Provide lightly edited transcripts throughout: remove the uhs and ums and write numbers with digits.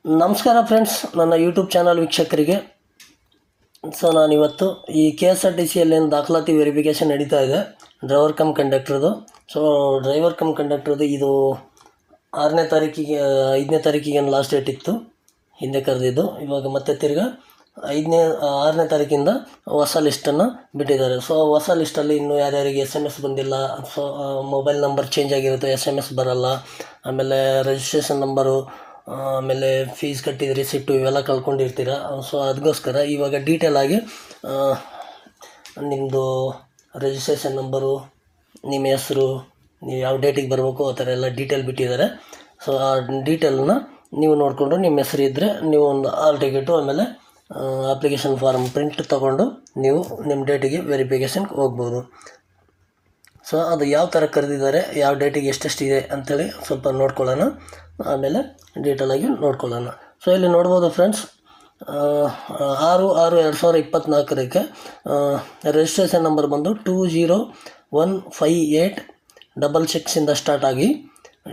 ನಮಸ್ಕಾರ ಫ್ರೆಂಡ್ಸ್, ನನ್ನ YouTube channel ವೀಕ್ಷಕರಿಗೆ. ನಾನಿವತ್ತು ಈ KSRTCಯಲ್ಲಿ ಏನು ದಾಖಲಾತಿ ವೆರಿಫಿಕೇಷನ್ ನಡೀತಾ ಇದೆ ಡ್ರೈವರ್ ಕಮ್ ಕಂಡಕ್ಟ್ರದು. ಡ್ರೈವರ್ ಕಮ್ ಕಂಡಕ್ಟ್ರದು ಇದು 6ನೇ ತಾರೀಕಿಗೆ 5ನೇ ತಾರೀಕಿಗೆ ಏನು ಲಾಸ್ಟ್ ಡೇಟ್ ಇತ್ತು ಹಿಂದೆ ಕರೆದಿದ್ದು. ಇವಾಗ ಮತ್ತೆ ತಿರ್ಗಾ 6ನೇ ತಾರೀಕಿಂದ ಹೊಸ ಲಿಸ್ಟನ್ನು ಬಿಟ್ಟಿದ್ದಾರೆ. ಹೊಸ ಲಿಸ್ಟಲ್ಲಿ ಇನ್ನೂ ಯಾರ್ಯಾರಿಗೆ SMS ಬಂದಿಲ್ಲ, ಮೊಬೈಲ್ ನಂಬರ್ ಚೇಂಜ್ ಆಗಿರುತ್ತೆ, SMS ಬರೋಲ್ಲ, ಆಮೇಲೆ ರಿಜಿಸ್ಟ್ರೇಷನ್ ನಂಬರು, ಆಮೇಲೆ ಫೀಸ್ ಕಟ್ಟಿದ ರಿಸಿಪ್ಟು ಇವೆಲ್ಲ ಕಳ್ಕೊಂಡಿರ್ತೀರ. ಅದಕ್ಕೋಸ್ಕರ ಇವಾಗ ಡೀಟೇಲ್ ಆಗಿ ನಿಮ್ಮದು ರಿಜಿಸ್ಟ್ರೇಷನ್ ನಂಬರು, ನಿಮ್ಮ ಹೆಸರು, ನೀವು ಯಾವ ಡೇಟಿಗೆ ಬರಬೇಕು ಆ ಥರ ಎಲ್ಲ ಡೀಟೇಲ್ ಬಿಟ್ಟಿದ್ದಾರೆ. ಆ ಡೀಟೇಲನ್ನ ನೀವು ನೋಡಿಕೊಂಡು ನಿಮ್ಮ ಹೆಸರು ಇದ್ದರೆ ನೀವು ಒಂದು ಹಾಲ್ ಟಿಕೆಟು, ಆಮೇಲೆ ಅಪ್ಲಿಕೇಶನ್ ಫಾರ್ಮ್ ಪ್ರಿಂಟ್ ತೊಗೊಂಡು ನೀವು ನಿಮ್ಮ ಡೇಟಿಗೆ ವೆರಿಫಿಕೇಷನ್ಗೆ ಹೋಗ್ಬೋದು. ಅದು ಯಾವ ಥರ ಕರೆದಿದ್ದಾರೆ, ಯಾವ ಡೇಟಿಗೆ ಎಷ್ಟೆಷ್ಟಿದೆ ಅಂಥೇಳಿ ಸ್ವಲ್ಪ ನೋಡ್ಕೊಳ್ಳೋಣ, ಆಮೇಲೆ ಡೀಟೇಲಾಗಿ ನೋಡ್ಕೊಳ್ಳೋಣ. ಇಲ್ಲಿ ನೋಡ್ಬೋದು ಫ್ರೆಂಡ್ಸ್, 6/6/2024 ರಿಜಿಸ್ಟ್ರೇಷನ್ ನಂಬರ್ ಬಂದು 2015866 ಸ್ಟಾರ್ಟ್ ಆಗಿ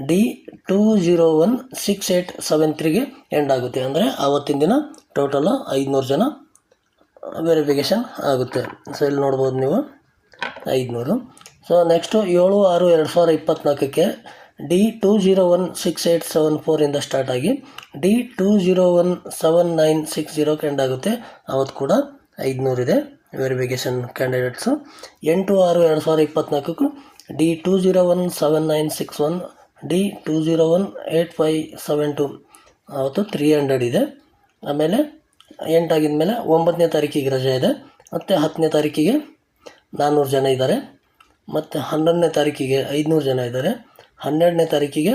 D2016873 ಎಂಡ್ ಆಗುತ್ತೆ. ಅಂದರೆ ಆವತ್ತಿನ ದಿನ ಟೋಟಲು 500 ಜನ ವೆರಿಫಿಕೇಷನ್ ಆಗುತ್ತೆ. ಇಲ್ಲಿ ನೋಡ್ಬೋದು ನೀವು 500. ನೆಕ್ಸ್ಟು 7/6/2024 D2016874 ಸ್ಟಾರ್ಟ್ ಆಗಿ D2017960 ಎಂಡ್ ಆಗುತ್ತೆ. ಅವತ್ತು ಕೂಡ 500 ಇದೆ ವೆರಿಫಿಕೇಷನ್ ಕ್ಯಾಂಡಿಡೇಟ್ಸು. 8/6/2024 D2017961 D2018572 ಅವತ್ತು 300 ಇದೆ. ಆಮೇಲೆ 8 ಆಗಿದ್ಮೇಲೆ 9ನೇ ತಾರೀಕಿಗೆ ರಜೆ ಇದೆ. ಮತ್ತು 10ನೇ ತಾರೀಕಿಗೆ 400 ಜನ ಇದ್ದಾರೆ. ಮತ್ತು 11ನೇ ತಾರೀಕಿಗೆ 500 ಜನ ಇದ್ದಾರೆ. 12ನೇ ತಾರೀಕಿಗೆ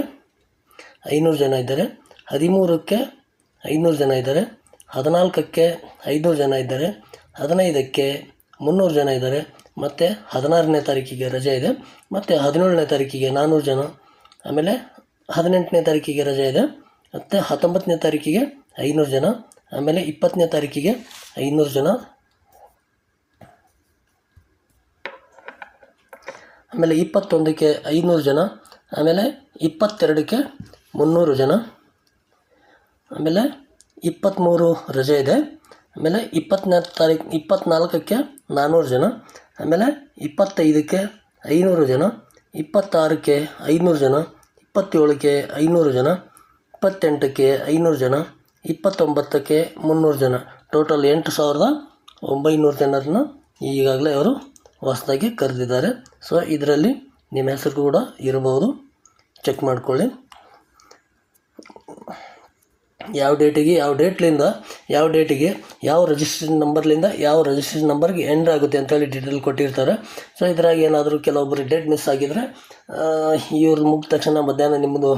500 ಜನ ಇದ್ದಾರೆ. 13ಕ್ಕೆ 500 ಜನ ಇದ್ದಾರೆ. 14ಕ್ಕೆ 500 ಜನ ಇದ್ದಾರೆ. 15ಕ್ಕೆ 300 ಜನ ಇದ್ದಾರೆ. ಮತ್ತು 16ನೇ ತಾರೀಕಿಗೆ ರಜೆ ಇದೆ. ಮತ್ತು 17ನೇ ತಾರೀಕಿಗೆ 400 ಜನ. ಆಮೇಲೆ 18ನೇ ತಾರೀಕಿಗೆ ರಜೆ ಇದೆ. ಮತ್ತು 19ನೇ ತಾರೀಕಿಗೆ 500 ಜನ. ಆಮೇಲೆ 20ನೇ ತಾರೀಕಿಗೆ 500 ಜನ. ಆಮೇಲೆ 21ಕ್ಕೆ 500 ಜನ. ಆಮೇಲೆ 22ಕ್ಕೆ 300 ಜನ. ಆಮೇಲೆ 23 ರಜೆ ಇದೆ. ಆಮೇಲೆ 24ಕ್ಕೆ 400 ಜನ. ಆಮೇಲೆ 25ಕ್ಕೆ 500 ಜನ. 26ಕ್ಕೆ 500 ಜನ. 27ಕ್ಕೆ 500 ಜನ. 28ಕ್ಕೆ 500 ಜನ. 29ಕ್ಕೆ 300 ಜನ. ಟೋಟಲ್ 8,900 ಜನರನ್ನ ಈಗಾಗಲೇ ಅವರು ಹೊಸದಾಗಿ ಕರೆದಿದ್ದಾರೆ. ಇದರಲ್ಲಿ ನಿಮ್ಮ ಹೆಸರು ಕೂಡ ಇರಬಹುದು, ಚೆಕ್ ಮಾಡ್ಕೊಳ್ಳಿ. ಯಾವ ಡೇಟಿಗೆ ಯಾವ ಡೇಟ್ಲಿಂದ ಯಾವ ಡೇಟಿಗೆ ಯಾವ ರಿಜಿಸ್ಟ್ರೇಷನ್ ನಂಬರ್ಲಿಂದ ಯಾವ ರಿಜಿಸ್ಟ್ರೇಷನ್ ನಂಬರ್ಗೆ ಎಂಡ್ ಆಗುತ್ತೆ ಅಂತೇಳಿ ಡೀಟೇಲ್ ಕೊಟ್ಟಿರ್ತಾರೆ. ಇದ್ರಾಗ ಏನಾದರೂ ಕೆಲವೊಬ್ಬರು ಡೇಟ್ ಮಿಸ್ ಆಗಿದರೆ ಇವ್ರು ಮುಗಿದ ತಕ್ಷಣ ಮಧ್ಯಾಹ್ನ ನಿಮ್ಮದು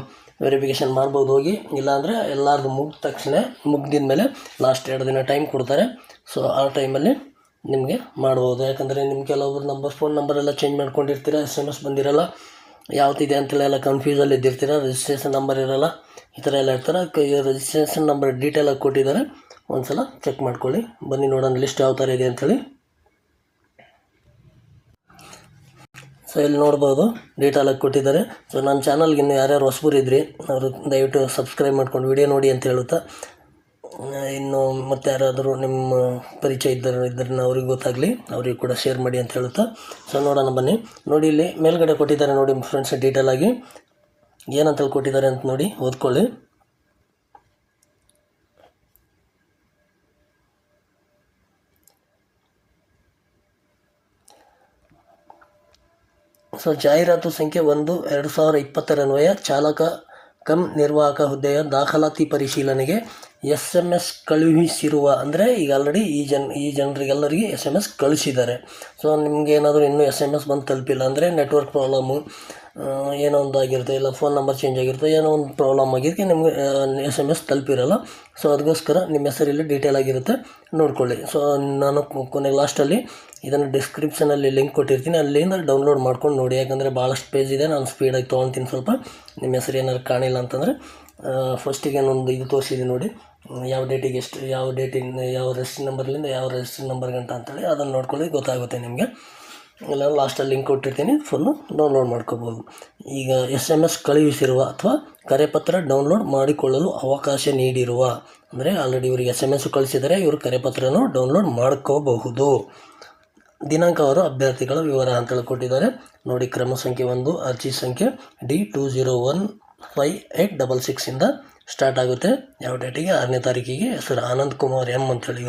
ವೆರಿಫಿಕೇಷನ್ ಮಾಡ್ಬೋದು ಹೋಗಿ. ಇಲ್ಲಾಂದರೆ ಎಲ್ಲರದು ಮುಗಿದ ತಕ್ಷಣ ಮುಗ್ದಿದ ಮೇಲೆ ಲಾಸ್ಟ್ 2 ದಿನ ಟೈಮ್ ಕೊಡ್ತಾರೆ. ಆ ಟೈಮಲ್ಲಿ ನಿಮಗೆ ಮಾಡ್ಬೋದು. ಯಾಕಂದರೆ ನಿಮ್ಮ ಕೆಲವೊಬ್ರು ಫೋನ್ ನಂಬರೆಲ್ಲ ಚೇಂಜ್ ಮಾಡ್ಕೊಂಡಿರ್ತೀರ, SMS ಬಂದಿರಲ್ಲ, ಯಾವ್ದಿದೆ ಅಂತೇಳಿ ಎಲ್ಲ ಕನ್ಫ್ಯೂಸಲ್ಲಿ ಇದ್ದಿರ್ತೀರ, ರಿಜಿಸ್ಟ್ರೇಷನ್ ನಂಬರ್ ಇರೋಲ್ಲ, ಈ ಥರ ಎಲ್ಲ ಇರ್ತಾರೆ. ರಿಜಿಸ್ಟ್ರೇಷನ್ ನಂಬರ್ ಡೀಟೇಲಾಗಿ ಕೊಟ್ಟಿದ್ದಾರೆ, ಒಂದು ಸಲ ಚೆಕ್ ಮಾಡ್ಕೊಳ್ಳಿ. ಬನ್ನಿ ನೋಡೋಣ ಲಿಸ್ಟ್ ಯಾವ ಥರ ಇದೆ ಅಂಥೇಳಿ. ಇಲ್ಲಿ ನೋಡ್ಬೋದು ಡೀಟೇಲಾಗಿ ಕೊಟ್ಟಿದ್ದಾರೆ. ನನ್ನ ಚಾನಲ್ಗೆ ಇನ್ನು ಯಾರ್ಯಾರು ಹೊಸಬರು ಇದ್ರಿ ಅವರು ದಯವಿಟ್ಟು ಸಬ್ಸ್ಕ್ರೈಬ್ ಮಾಡ್ಕೊಂಡು ವಿಡಿಯೋ ನೋಡಿ ಅಂತ ಹೇಳುತ್ತಾ, ಇನ್ನು ಮತ್ತು ಯಾರಾದರೂ ನಿಮ್ಮ ಪರಿಚಯ ಇದ್ದರೆ ಅವ್ರಿಗೆ ಗೊತ್ತಾಗಲಿ, ಅವ್ರಿಗೆ ಕೂಡ ಶೇರ್ ಮಾಡಿ ಅಂತ ಹೇಳುತ್ತಾ. ನೋಡೋಣ ಬನ್ನಿ. ನೋಡಿ ಇಲ್ಲಿ ಮೇಲ್ಗಡೆ ಕೊಟ್ಟಿದ್ದಾರೆ ನೋಡಿ ಫ್ರೆಂಡ್ಸ್, ಡೀಟೇಲಾಗಿ ಏನಂತೇಳಿ ಕೊಟ್ಟಿದ್ದಾರೆ ಅಂತ ನೋಡಿ ಓದ್ಕೊಳ್ಳಿ. ಜಾಹೀರಾತು ಸಂಖ್ಯೆ 1/2020 ಅನ್ವಯ ಚಾಲಕ ಕಮ್ ನಿರ್ವಾಹಕ ಹುದ್ದೆಯ ದಾಖಲಾತಿ ಪರಿಶೀಲನೆಗೆ SMS ಕಳುಹಿಸಿರುವ, ಅಂದರೆ ಈಗ ಆಲ್ರೆಡಿ ಈ ಜನರಿಗೆಲ್ಲರಿಗೆ SMS ಕಳಿಸಿದ್ದಾರೆ. ನಿಮ್ಗೆ ಏನಾದರೂ ಇನ್ನೂ SMS ಬಂದು ತಲುಪಿಲ್ಲ ಅಂದರೆ ನೆಟ್ವರ್ಕ್ ಪ್ರಾಬ್ಲಮ್ಮು ಏನೋ ಒಂದು ಆಗಿರುತ್ತೆ, ಇಲ್ಲ ಫೋನ್ ನಂಬರ್ ಚೇಂಜ್ ಆಗಿರುತ್ತೆ, ಏನೋ ಒಂದು ಪ್ರಾಬ್ಲಮ್ ಆಗಿದ್ದಕ್ಕೆ ನಿಮಗೆ SMS ತಲುಪಿರಲ್ಲ. ಅದಕ್ಕೋಸ್ಕರ ನಿಮ್ಮ ಹೆಸರಲ್ಲಿ ಡೀಟೇಲ್ ಆಗಿರುತ್ತೆ, ನೋಡ್ಕೊಳ್ಳಿ. ನಾನು ಕೊನೆಗೆ ಲಾಸ್ಟಲ್ಲಿ ಇದನ್ನು ಡಿಸ್ಕ್ರಿಪ್ಷನಲ್ಲಿ ಲಿಂಕ್ ಕೊಟ್ಟಿರ್ತೀನಿ, ಅಲ್ಲಿಂದ ಡೌನ್ಲೋಡ್ ಮಾಡ್ಕೊಂಡು ನೋಡಿ. ಯಾಕಂದರೆ ಭಾಳಷ್ಟು ಪೇಜ್ ಇದೆ, ನಾನು ಸ್ಪೀಡಾಗಿ ತೊಗೊಳ್ತೀನಿ ಸ್ವಲ್ಪ. ನಿಮ್ಮ ಹೆಸರು ಏನಾದ್ರು ಕಾಣಿಲ್ಲ ಅಂತಂದರೆ ಫಸ್ಟಿಗೆ ಒಂದು ಇದು ತೋರಿಸಿದ್ದೀನಿ ನೋಡಿ, ಯಾವ ಡೇಟಿಗೆ ಎಷ್ಟು, ಯಾವ ಡೇಟಿಂದ ಯಾವ ರಿಜಿಸ್ಟ್ರೇಷನ್ ನಂಬರ್ಲಿಂದ ಯಾವ ರಿಜಿಸ್ಟ್ರೇಷನ್ ನಂಬರ್ ಗಂಟ ಅಂತೇಳಿ ಅದನ್ನು ನೋಡ್ಕೊಳ್ಳಿ, ಗೊತ್ತಾಗುತ್ತೆ ನಿಮಗೆ. ಇಲ್ಲ ಲಾಸ್ಟಲ್ಲಿ ಲಿಂಕ್ ಕೊಟ್ಟಿರ್ತೀನಿ, ಫುಲ್ಲು ಡೌನ್ಲೋಡ್ ಮಾಡ್ಕೋಬೋದು. ಈಗ SMS ಕಳುಹಿಸಿರುವ ಅಥವಾ ಕರೆಪತ್ರ ಡೌನ್ಲೋಡ್ ಮಾಡಿಕೊಳ್ಳಲು ಅವಕಾಶ ನೀಡಿರುವ, ಅಂದರೆ ಆಲ್ರೆಡಿ ಇವರಿಗೆ SMS ಕಳಿಸಿದರೆ ಇವರು ಕರೆಪತ್ರನೂ ಡೌನ್ಲೋಡ್ ಮಾಡ್ಕೋಬಹುದು. ದಿನಾಂಕ ಅವರು ಅಭ್ಯರ್ಥಿಗಳ ವಿವರ ಅಂತೇಳಿ ಕೊಟ್ಟಿದ್ದಾರೆ ನೋಡಿ. ಕ್ರಮ ಸಂಖ್ಯೆ 1 ಅರ್ಜಿ ಸಂಖ್ಯೆ D201586 ಸ್ಟಾರ್ಟ್ ಆಗುತ್ತೆ. ಯಾವ ಡೇಟಿಗೆ? 6ನೇ ತಾರೀಕಿಗೆ. ಹೆಸರು ಆನಂದ್ ಕುಮಾರ್ M ಅಂತೇಳಿ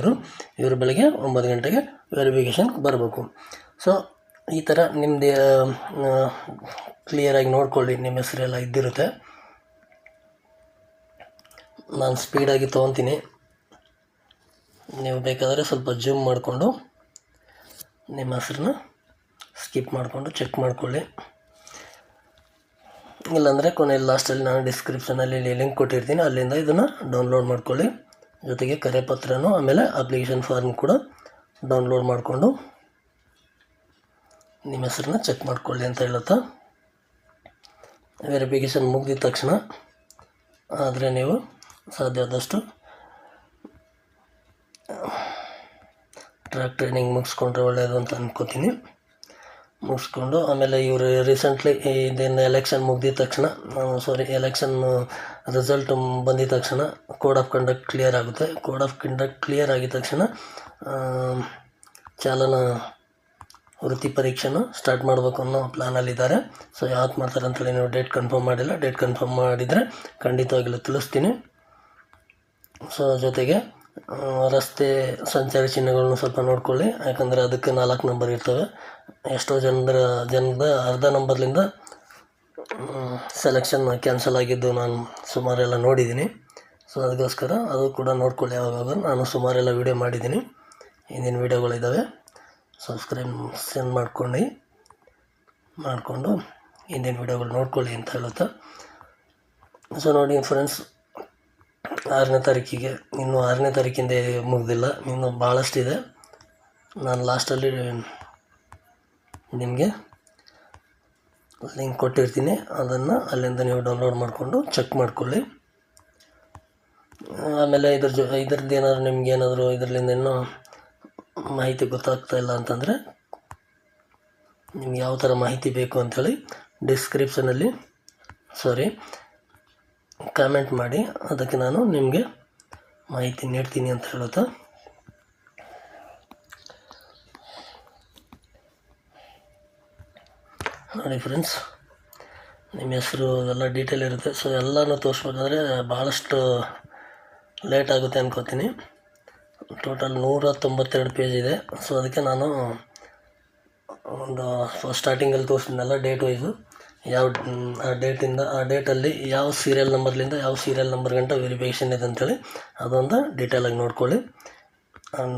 ಇವರು ಬೆಳಗ್ಗೆ 9 ಗಂಟೆಗೆ ವೆರಿಫಿಕೇಷನ್ ಬರಬೇಕು. ಸೊ ಈ ಥರ ನಿಮ್ಮದು ಕ್ಲಿಯರಾಗಿ ನೋಡ್ಕೊಳ್ಳಿ, ನಿಮ್ಮ ಹೆಸರೆಲ್ಲ ಇದ್ದಿರುತ್ತೆ. ನಾನು ಸ್ಪೀಡಾಗಿ ತೊಗೊತೀನಿ, ನೀವು ಬೇಕಾದರೆ ಸ್ವಲ್ಪ ಜೂಮ್ ಮಾಡಿಕೊಂಡು ನಿಮ್ಮ ಹೆಸರನ್ನ ಸ್ಕಿಪ್ ಮಾಡಿಕೊಂಡು ಚೆಕ್ ಮಾಡಿಕೊಳ್ಳಿ. ಇಲ್ಲಾಂದರೆ ಕೊನೆಯಲ್ಲಿ ಲಾಸ್ಟಲ್ಲಿ ನಾನು ಡಿಸ್ಕ್ರಿಪ್ಷನಲ್ಲಿ ಲಿಂಕ್ ಕೊಟ್ಟಿರ್ತೀನಿ, ಅಲ್ಲಿಂದ ಇದನ್ನು ಡೌನ್ಲೋಡ್ ಮಾಡ್ಕೊಳ್ಳಿ. ಜೊತೆಗೆ ಕರೆಪತ್ರನೂ ಆಮೇಲೆ ಅಪ್ಲಿಕೇಶನ್ ಫಾರ್ಮ್ ಕೂಡ ಡೌನ್ಲೋಡ್ ಮಾಡಿಕೊಂಡು ನಿಮ್ಮ ಹೆಸರನ್ನ ಚೆಕ್ ಮಾಡಿಕೊಳ್ಳಿ ಅಂತ ಹೇಳುತ್ತಾ, ವೆರಿಫಿಕೇಷನ್ ಮುಗಿದ ತಕ್ಷಣ ಆದರೆ ನೀವು ಸಾಧ್ಯವಾದಷ್ಟು ಟ್ರ್ಯಾಕ್ ಟ್ರೈನಿಂಗ್ ಮುಗಿಸ್ಕೊಂಡ್ರೆ ಒಳ್ಳೆಯದು ಅಂತ ಅಂದ್ಕೋತೀನಿ. ಮುಗಿಸ್ಕೊಂಡು ಆಮೇಲೆ ಇವರು ರೀಸೆಂಟ್ಲಿ ಇದೇನು ಎಲೆಕ್ಷನ್ ಮುಗಿದ ತಕ್ಷಣ ಎಲೆಕ್ಷನ್ ರಿಸಲ್ಟ್ ಬಂದಿದ ತಕ್ಷಣ ಕೋಡ್ ಆಫ್ ಕಂಡಕ್ಟ್ ಕ್ಲಿಯರ್ ಆಗುತ್ತೆ. ಕೋಡ್ ಆಫ್ ಕಂಡಕ್ಟ್ ಕ್ಲಿಯರ್ ಆಗಿದ ತಕ್ಷಣ ಚಾಲನ ವೃತ್ತಿ ಪರೀಕ್ಷೆನೂ ಸ್ಟಾರ್ಟ್ ಮಾಡಬೇಕು ಅನ್ನೋ ಪ್ಲ್ಯಾನಲ್ಲಿದ್ದಾರೆ. ಸೊ ಯಾವತ್ತು ಮಾಡ್ತಾರೆ ಅಂತೇಳಿ ನೀವು ಡೇಟ್ ಕನ್ಫರ್ಮ್ ಮಾಡಿಲ್ಲ. ಡೇಟ್ ಕನ್ಫರ್ಮ್ ಮಾಡಿದರೆ ಖಂಡಿತವಾಗಿಯೂ ತಿಳಿಸ್ತೀನಿ. ಸೊ ಜೊತೆಗೆ ರಸ್ತೆ ಸಂಚಾರಿ ಚಿಹ್ನೆಗಳನ್ನ ಸ್ವಲ್ಪ ನೋಡ್ಕೊಳ್ಳಿ, ಯಾಕಂದರೆ ಅದಕ್ಕೆ 4 ನಂಬರ್ ಇರ್ತವೆ. ಎಷ್ಟೋ ಜನದ ಅರ್ಧ ನಂಬರ್ಲಿಂದ ಸೆಲೆಕ್ಷನ್ ಕ್ಯಾನ್ಸಲ್ ಆಗಿದ್ದು ನಾನು ಸುಮಾರೆಲ್ಲ ನೋಡಿದ್ದೀನಿ. ಸೊ ಅದಕ್ಕೋಸ್ಕರ ಅದು ಕೂಡ ನೋಡ್ಕೊಳ್ಳಿ. ಯಾವಾಗ ನಾನು ಸುಮಾರೆಲ್ಲ ವೀಡಿಯೋ ಮಾಡಿದ್ದೀನಿ, ಹಿಂದಿನ ವೀಡಿಯೋಗಳಿದ್ದಾವೆ. ಸಬ್ಸ್ಕ್ರಿಪ್ಷನ್ ಮಾಡಿಕೊಂಡು ಹಿಂದಿನ ವೀಡಿಯೋಗಳು ನೋಡ್ಕೊಳ್ಳಿ ಅಂತ ಹೇಳುತ್ತಾ, ಸೊ ನೋಡಿ ಫ್ರೆಂಡ್ಸ್, 6ನೇ ತಾರೀಕಿಗೆ ಇನ್ನೂ 6ನೇ ತಾರೀಕಿಂದ ಮುಗಿದಿಲ್ಲ, ಇನ್ನೂ ಭಾಳಷ್ಟಿದೆ. ನಾನು ಲಾಸ್ಟಲ್ಲಿ ನಿಮಗೆ ಲಿಂಕ್ ಕೊಟ್ಟಿರ್ತೀನಿ, ಅದನ್ನು ಅಲ್ಲಿಂದ ನೀವು ಡೌನ್ಲೋಡ್ ಮಾಡಿಕೊಂಡು ಚೆಕ್ ಮಾಡಿಕೊಳ್ಳಿ. ಆಮೇಲೆ ಇದ್ರದ್ದು ಏನಾದರೂ ನಿಮ್ಗೇನಾದರೂ ಇದರಿಂದ ಇನ್ನೂ ಮಾಹಿತಿ ಗೊತ್ತಾಗ್ತಾ ಇಲ್ಲ ಅಂತಂದರೆ, ನಿಮ್ಗೆ ಯಾವ ಥರ ಮಾಹಿತಿ ಬೇಕು ಅಂಥೇಳಿ ಡಿಸ್ಕ್ರಿಪ್ಷನಲ್ಲಿ ಕಾಮೆಂಟ್ ಮಾಡಿ, ಅದಕ್ಕೆ ನಾನು ನಿಮಗೆ ಮಾಹಿತಿ ನೀಡ್ತೀನಿ ಅಂತ ಹೇಳುತ್ತಾ, ನೋಡಿ ಫ್ರೆಂಡ್ಸ್, ನಿಮ್ಮ ಹೆಸರು ಎಲ್ಲ ಡೀಟೇಲ್ ಇರುತ್ತೆ. ಸೊ ಎಲ್ಲನೂ ತೋರಿಸ್ಬೇಕಾದ್ರೆ ಭಾಳಷ್ಟು ಲೇಟ್ ಆಗುತ್ತೆ ಅನ್ಕೋತೀನಿ. ಟೋಟಲ್ 192 ಪೇಜ್ ಇದೆ. ಸೊ ಅದಕ್ಕೆ ನಾನು ಒಂದು ಸ್ಟಾರ್ಟಿಂಗಲ್ಲಿ ತೋರಿಸಿದ್ನಲ್ಲ ಡೇಟ್ ವೈಸು, ಯಾವ ಆ ಡೇಟಲ್ಲಿ ಯಾವ ಸೀರಿಯಲ್ ನಂಬರ್ಲಿಂದ ಯಾವ ಸೀರಿಯಲ್ ನಂಬರ್ ಗಂಟ ವೆರಿಫಿಕೇಷನ್ ಇದೆ ಅಂಥೇಳಿ ಅದೊಂದು ಡೀಟೇಲಾಗಿ ನೋಡ್ಕೊಳ್ಳಿ.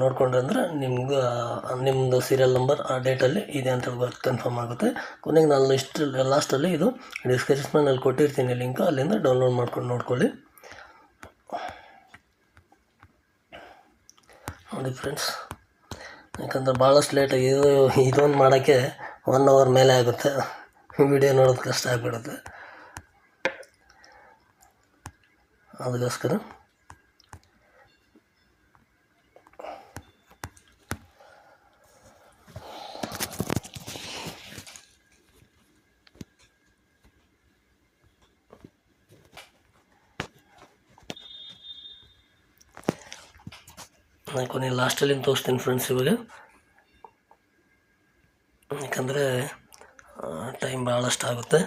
ನೋಡ್ಕೊಂಡ್ರೆ ಅಂದರೆ ನಿಮ್ಮದು ಸೀರಿಯಲ್ ನಂಬರ್ ಆ ಡೇಟಲ್ಲಿ ಇದೆ ಅಂತ ಕನ್ಫರ್ಮ್ ಆಗುತ್ತೆ. ಕೊನೆಗೆ ನಾನು ಲಾಸ್ಟಲ್ಲಿ ಇದು ಡಿಸ್ಕ್ರಿಪ್ಷನಲ್ಲಿ ಕೊಟ್ಟಿರ್ತೀನಿ ಲಿಂಕ್, ಅಲ್ಲಿಂದ ಡೌನ್ಲೋಡ್ ಮಾಡ್ಕೊಂಡು ನೋಡ್ಕೊಳ್ಳಿ. ನೋಡಿ ಫ್ರೆಂಡ್ಸ್, ಯಾಕಂದರೆ ಭಾಳಷ್ಟು ಲೇಟಾಗಿ ಇದೊಂದು ಮಾಡೋಕ್ಕೆ 1 hour ಮೇಲೆ ಆಗುತ್ತೆ. ವಿಡಿಯೋ ನೋಡೋದು ಕಷ್ಟ ಆಗಿಬಿಡುತ್ತೆ. ಅದಕ್ಕೋಸ್ಕರ ನಾನು ಕೊನೆ ಲಾಸ್ಟಲ್ಲಿ ತೋರಿಸ್ತೀನಿ ಫ್ರೆಂಡ್ಸ್ ಇವಾಗ, ಯಾಕಂದರೆ ಟೈಮ್ ಭಾಳಷ್ಟು ಆಗುತ್ತೆ.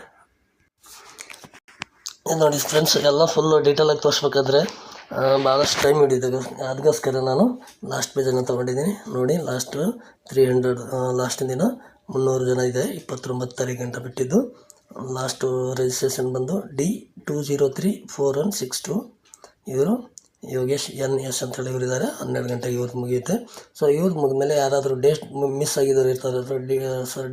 ನೋಡಿ ಫ್ರೆಂಡ್ಸ್, ಎಲ್ಲ ಫುಲ್ಲು ಡೀಟೇಲಾಗಿ ತೋರಿಸ್ಬೇಕಾದ್ರೆ ಭಾಳಷ್ಟು ಟೈಮ್ ಹಿಡಿಯುತ್ತೆ. ಅದಕ್ಕೋಸ್ಕರ ನಾನು ಲಾಸ್ಟ್ ಪೇಜನ್ನು ತೊಗೊಂಡಿದ್ದೀನಿ. ನೋಡಿ, ಲಾಸ್ಟ್ 300 ಲಾಸ್ಟಿನ ದಿನ 300 ಜನ ಇದೆ, 29 ತಾರೀಕು ಗಂಟ ಬಿಟ್ಟಿದ್ದು. ಲಾಸ್ಟು ರಿಜಿಸ್ಟ್ರೇಷನ್ ಬಂದು D203416 ಇವರು ಯೋಗೇಶ್ NS ಅಂತೇಳಿ ಇವರಿದ್ದಾರೆ. 12 ಗಂಟೆಗೆ ಇವ್ರದ್ದು ಮುಗಿಯುತ್ತೆ. ಸೊ ಇವ್ರದ್ದು ಮುಗಿದ್ಮೇಲೆ ಯಾರಾದರೂ ಡೇಟ್ ಮಿಸ್ ಆಗಿದ್ದವ್ರು ಇರ್ತಾರೆ,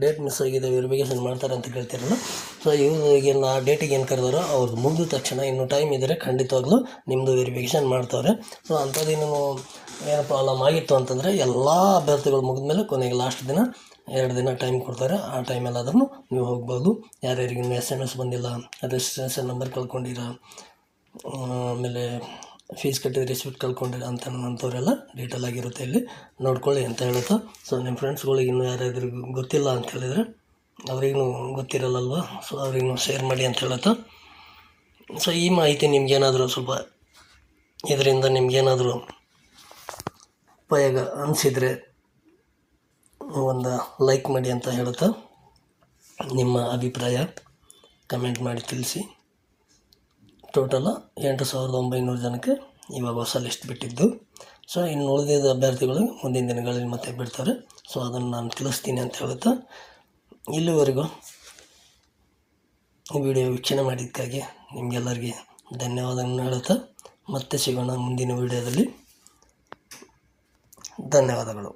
ಡೇಟ್ ಮಿಸ್ ಆಗಿದೆ ವೆರಿಫಿಕೇಷನ್ ಮಾಡ್ತಾರೆ ಅಂತ ಕೇಳ್ತಿರಲ್ಲ. ಸೊ ಇವ್ರಿಗೆ ಆ ಡೇಟಿಗೆ ಏನು ಕರೆದಾರೋ ಅವ್ರದ್ದು ಮುಗಿದ ತಕ್ಷಣ ಇನ್ನೂ ಟೈಮ್ ಇದ್ದರೆ ಖಂಡಿತವಾಗ್ಲೂ ನಿಮ್ಮದು ವೆರಿಫಿಕೇಷನ್ ಮಾಡ್ತಾರೆ. ಸೊ ಅಂಥದ್ದೇನು ಏನು ಪ್ರಾಬ್ಲಮ್ ಆಗಿತ್ತು ಅಂತಂದರೆ ಎಲ್ಲ ಅಭ್ಯರ್ಥಿಗಳು ಮುಗಿದ್ಮೇಲೆ ಕೊನೆಗೆ ಲಾಸ್ಟ್ ದಿನ 2 ದಿನ ಟೈಮ್ ಕೊಡ್ತಾರೆ. ಆ ಟೈಮಲ್ಲಾದ್ರೂ ನೀವು ಹೋಗ್ಬೋದು. ಯಾರ್ಯಾರಿಗೆ ಇನ್ನೂ SMS ಬಂದಿಲ್ಲ, ರಿಜಿಸ್ಟ್ರೇಷನ್ ನಂಬರ್ ಕಳ್ಕೊಂಡಿರ, ಆಮೇಲೆ ಫೀಸ್ ಕಟ್ಟಿದ ರಿಸಿಪ್ಟ್ ಕಳ್ಕೊಂಡಿಲ್ಲ ಅಂತ ಅಂಥವರೆಲ್ಲ ಡೀಟೇಲ್ ಆಗಿರುತ್ತೆ ಇಲ್ಲಿ ನೋಡ್ಕೊಳ್ಳಿ ಅಂತ ಹೇಳುತ್ತಾ. ಸೊ ನಿಮ್ಮ ಫ್ರೆಂಡ್ಸ್ಗಳಿಗೆ ಇನ್ನೂ ಯಾರಾದ್ರೂ ಗೊತ್ತಿಲ್ಲ ಅಂತ ಹೇಳಿದರೆ ಅವ್ರಿಗೂ ಗೊತ್ತಿರಲ್ಲಲ್ವ, ಸೊ ಅವ್ರಿಗೂ ಶೇರ್ ಮಾಡಿ ಅಂತ ಹೇಳುತ್ತಾ. ಸೊ ಈ ಮಾಹಿತಿ ನಿಮ್ಗೇನಾದರೂ ಸ್ವಲ್ಪ ಇದರಿಂದ ನಿಮ್ಗೇನಾದರೂ ಉಪಯೋಗ ಅನಿಸಿದರೆ ಒಂದು ಲೈಕ್ ಮಾಡಿ ಅಂತ ಹೇಳುತ್ತಾ, ನಿಮ್ಮ ಅಭಿಪ್ರಾಯ ಕಮೆಂಟ್ ಮಾಡಿ ತಿಳಿಸಿ. ಟೋಟಲು 8,900 ಜನಕ್ಕೆ ಇವಾಗ ಹೊಸ ಲಿಸ್ಟ್ ಬಿಟ್ಟಿದ್ದು. ಸೊ ಇನ್ನು ಉಳಿದಿದ್ದ ಅಭ್ಯರ್ಥಿಗಳು ಮುಂದಿನ ದಿನಗಳಲ್ಲಿ ಮತ್ತೆ ಬಿಡ್ತಾರೆ. ಸೊ ಅದನ್ನು ನಾನು ತಿಳಿಸ್ತೀನಿ ಅಂತ ಹೇಳುತ್ತಾ, ಇಲ್ಲಿವರೆಗೂ ಈ ವಿಡಿಯೋ ವೀಕ್ಷಣೆ ಮಾಡಿದ್ದಕ್ಕಾಗಿ ನಿಮಗೆಲ್ಲರಿಗೆ ಧನ್ಯವಾದಗಳನ್ನು ಹೇಳುತ್ತಾ ಮತ್ತೆ ಸಿಗೋಣ ಮುಂದಿನ ವಿಡಿಯೋದಲ್ಲಿ. ಧನ್ಯವಾದಗಳು.